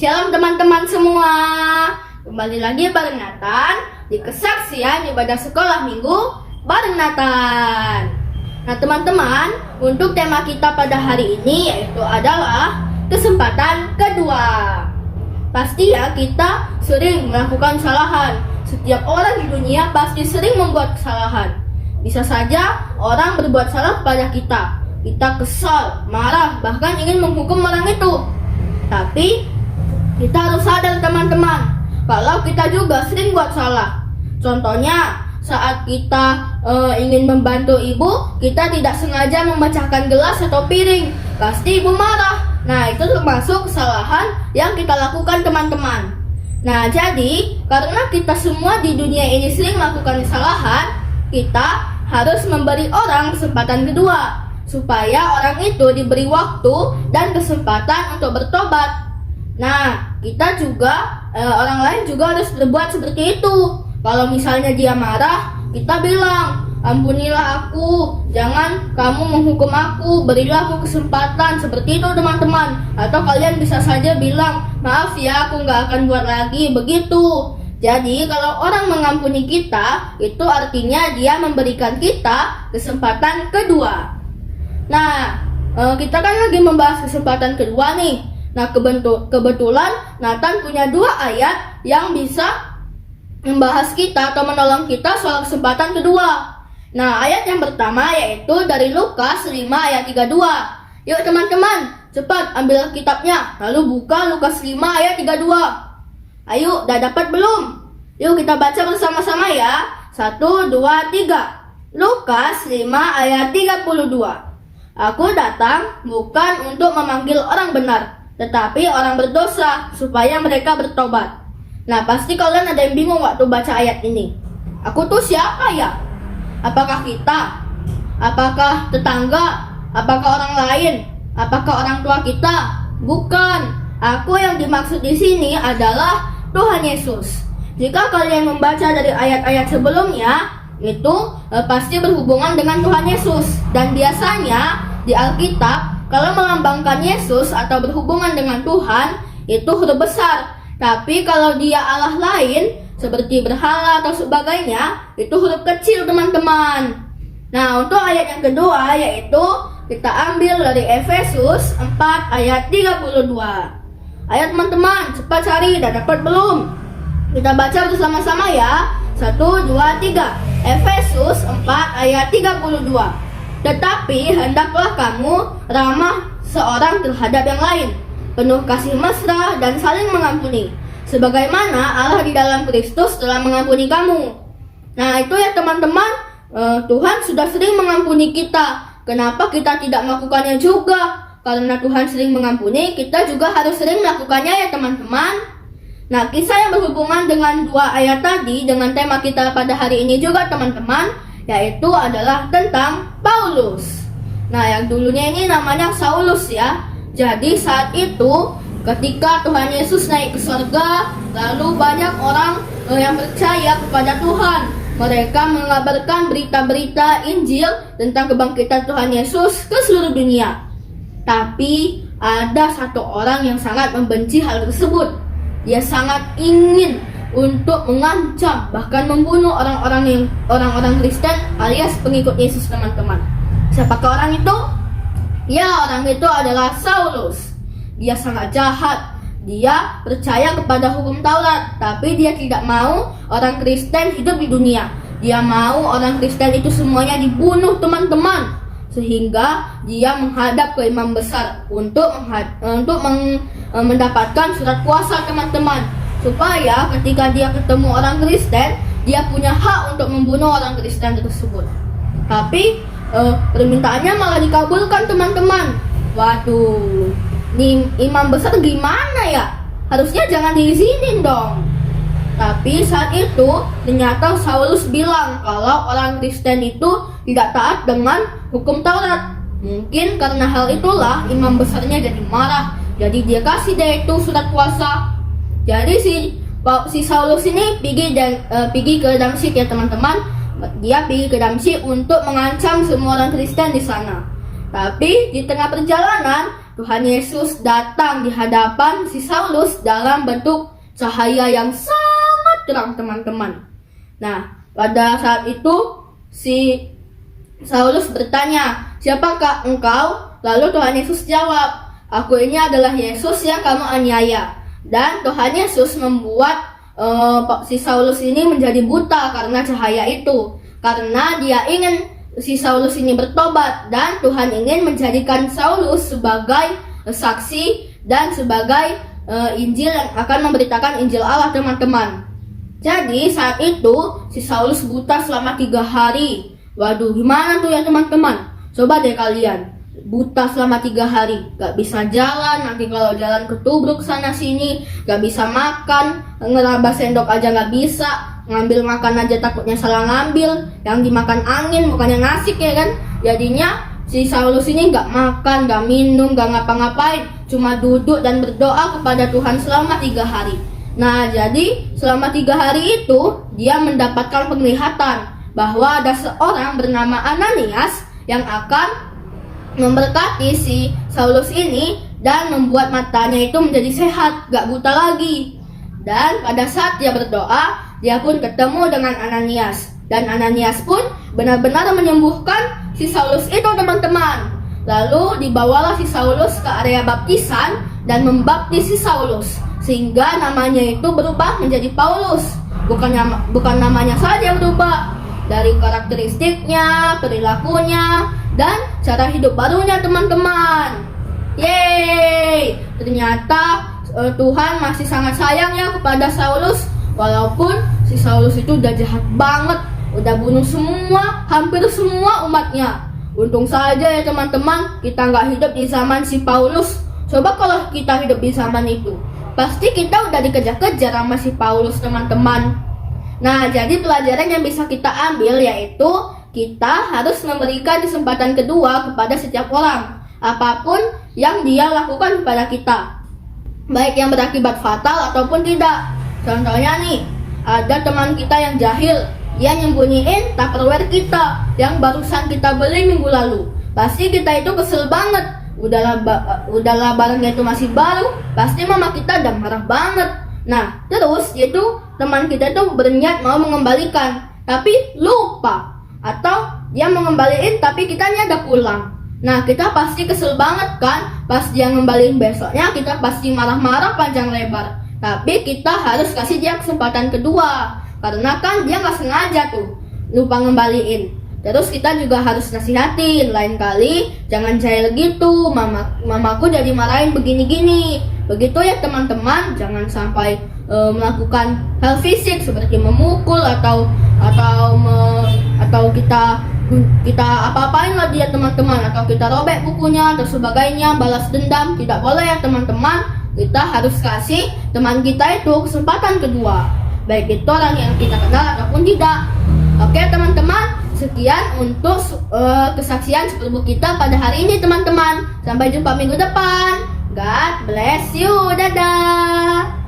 Shalom teman-teman semua. Kembali lagi bareng Nathan di kesaksian ibadah sekolah minggu bareng Nathan. Nah teman-teman, untuk tema kita pada hari ini yaitu adalah kesempatan kedua. Pasti ya kita sering melakukan kesalahan. Setiap orang di dunia pasti sering membuat kesalahan. Bisa saja orang berbuat salah kepada kita. Kita kesal, marah, bahkan ingin menghukum orang itu. Tapi kita harus sadar teman-teman, kalau kita juga sering buat salah. Contohnya saat kita ingin membantu ibu, kita tidak sengaja memecahkan gelas atau piring, pasti ibu marah. Nah itu termasuk kesalahan yang kita lakukan teman-teman. Nah jadi karena kita semua di dunia ini sering melakukan kesalahan, kita harus memberi orang kesempatan kedua supaya orang itu diberi waktu dan kesempatan untuk bertobat. Nah, kita juga orang lain juga harus berbuat seperti itu. Kalau misalnya dia marah, kita bilang, ampunilah aku, jangan kamu menghukum aku, berilah aku kesempatan. Seperti itu teman-teman. Atau kalian bisa saja bilang, maaf ya aku gak akan buat lagi, begitu. Jadi kalau orang mengampuni kita, itu artinya dia memberikan kita kesempatan kedua. Nah, kita kan lagi membahas kesempatan kedua nih. Nah, kebetulan Nathan punya 2 ayat yang bisa membahas kita atau menolong kita soal kesempatan kedua. Nah, ayat yang pertama yaitu dari Lukas 5 ayat 32. Yuk teman-teman, cepat ambil kitabnya, lalu buka Lukas 5 ayat 32. Ayo, udah dapat belum? Yuk kita baca bersama-sama ya. 1, 2, 3. Lukas 5 ayat 32. Aku datang bukan untuk memanggil orang benar, tetapi orang berdosa supaya mereka bertobat. Nah pasti kalian ada yang bingung waktu baca ayat ini. Aku tuh siapa ya? Apakah kita? Apakah tetangga? Apakah orang lain? Apakah orang tua kita? Bukan. Aku yang dimaksud di sini adalah Tuhan Yesus. Jika kalian membaca dari ayat-ayat sebelumnya, itu pasti berhubungan dengan Tuhan Yesus. Dan biasanya di Alkitab kalau melambangkan Yesus atau berhubungan dengan Tuhan itu huruf besar. Tapi kalau dia Allah lain seperti berhala atau sebagainya itu huruf kecil teman-teman. Nah untuk ayat yang kedua yaitu kita ambil dari Efesus 4 ayat 32. Ayo teman-teman cepat cari, udah dapat belum? Kita baca bersama-sama ya. 1, 2, 3. Efesus 4 ayat 32. Tetapi hendaklah kamu ramah seorang terhadap yang lain, penuh kasih mesra dan saling mengampuni, sebagaimana Allah di dalam Kristus telah mengampuni kamu. Nah itu ya teman-teman, Tuhan sudah sering mengampuni kita. Kenapa kita tidak melakukannya juga? Karena Tuhan sering mengampuni, kita juga harus sering melakukannya ya teman-teman. Nah kisah yang berhubungan dengan 2 ayat tadi dengan tema kita pada hari ini juga teman-teman, yaitu adalah tentang Paulus. Nah yang dulunya ini namanya Saulus ya. Jadi saat itu ketika Tuhan Yesus naik ke surga, lalu banyak orang yang percaya kepada Tuhan. Mereka mengabarkan berita-berita Injil tentang kebangkitan Tuhan Yesus ke seluruh dunia. Tapi ada satu orang yang sangat membenci hal tersebut. Dia sangat ingin untuk mengancam bahkan membunuh orang-orang Kristen alias pengikut Yesus teman-teman. Siapakah orang itu? Ya, orang itu adalah Saulus. Dia sangat jahat. Dia percaya kepada hukum Taurat, tapi dia tidak mau orang Kristen hidup di dunia. Dia mau orang Kristen itu semuanya dibunuh teman-teman. Sehingga dia menghadap ke imam besar untuk mendapatkan surat kuasa teman-teman, supaya ketika dia ketemu orang Kristen, dia punya hak untuk membunuh orang Kristen tersebut. Tapi permintaannya malah dikabulkan teman-teman. Waduh, ini imam besar gimana ya? Harusnya jangan diizinin dong. Tapi saat itu ternyata Saulus bilang kalau orang Kristen itu tidak taat dengan hukum Taurat. Mungkin karena hal itulah imam besarnya jadi marah. Jadi dia kasih deh itu surat kuasa. Jadi si Saulus ini pergi ke Damsyik ya teman-teman. Dia pergi ke Damsyik untuk mengancam semua orang Kristen di sana. Tapi di tengah perjalanan Tuhan Yesus datang di hadapan si Saulus dalam bentuk cahaya yang sangat terang, teman-teman. Nah, pada saat itu si Saulus bertanya, "Siapakah engkau?" Lalu Tuhan Yesus jawab, "Aku ini adalah Yesus yang kamu aniaya." Dan Tuhan Yesus membuat si Saulus ini menjadi buta karena cahaya itu. Karena dia ingin si Saulus ini bertobat, dan Tuhan ingin menjadikan Saulus sebagai saksi dan sebagai Injil yang akan memberitakan Injil Allah, teman-teman. Jadi saat itu si Saulus buta selama 3 hari. Waduh, gimana tuh ya teman-teman? Coba deh kalian, buta selama 3 hari, gak bisa jalan, nanti kalau jalan ketubruk sana sini, gak bisa makan, ngeraba sendok aja gak bisa, ngambil makan aja takutnya salah ngambil, yang dimakan angin bukannya nasi ya kan. Jadinya si Saulus ini gak makan, gak minum, gak ngapa-ngapain, cuma duduk dan berdoa kepada Tuhan selama 3 hari. Nah, jadi selama 3 hari itu dia mendapatkan penglihatan bahwa ada seorang bernama Ananias yang akan memberkati si Saulus ini dan membuat matanya itu menjadi sehat, gak buta lagi. Dan pada saat dia berdoa, dia pun ketemu dengan Ananias, dan Ananias pun benar-benar menyembuhkan si Saulus itu, teman-teman. Lalu dibawalah si Saulus ke area baptisan dan membaptis si Saulus, sehingga namanya itu berubah menjadi Paulus. Bukan namanya saja berubah, dari karakteristiknya, perilakunya, dan cara hidup barunya, teman-teman. Yeay! Ternyata Tuhan masih sangat sayang ya kepada Saulus, walaupun si Saulus itu udah jahat banget, udah bunuh hampir semua umatnya. Untung saja ya teman-teman, kita nggak hidup di zaman si Paulus. Coba kalau kita hidup di zaman itu, pasti kita udah dikejar-kejar sama si Paulus, teman-teman. Nah, jadi pelajaran yang bisa kita ambil yaitu kita harus memberikan kesempatan kedua kepada setiap orang, apapun yang dia lakukan kepada kita, baik yang berakibat fatal ataupun tidak. Contohnya nih, ada teman kita yang jahil, dia nyembunyiin Tupperware kita yang barusan kita beli minggu lalu. Pasti kita itu kesel banget. Udahlah barangnya itu masih baru, pasti mama kita udah marah banget. Nah, terus itu teman kita itu berniat mau mengembalikan, tapi lupa. Atau dia mengembaliin tapi kitanya udah pulang. Nah, kita pasti kesel banget kan. Pas dia ngembaliin besoknya, kita pasti marah-marah panjang lebar. Tapi kita harus kasih dia kesempatan kedua, karena kan dia gak sengaja tuh lupa ngembaliin. Terus kita juga harus nasihatin, lain kali jangan jahil gitu, mamaku jadi marahin begini-gini. Begitu ya teman-teman, jangan sampai melakukan hal fisik seperti memukul atau kita apa-apain lah dia, teman-teman, atau kita robek bukunya atau sebagainya, balas dendam. Tidak boleh ya teman-teman. Kita harus kasih teman kita itu kesempatan kedua, baik itu orang yang kita kenal ataupun tidak. Oke teman-teman, sekian untuk kesaksian Superbook kita pada hari ini, teman-teman. Sampai jumpa minggu depan. God bless you. Dadah.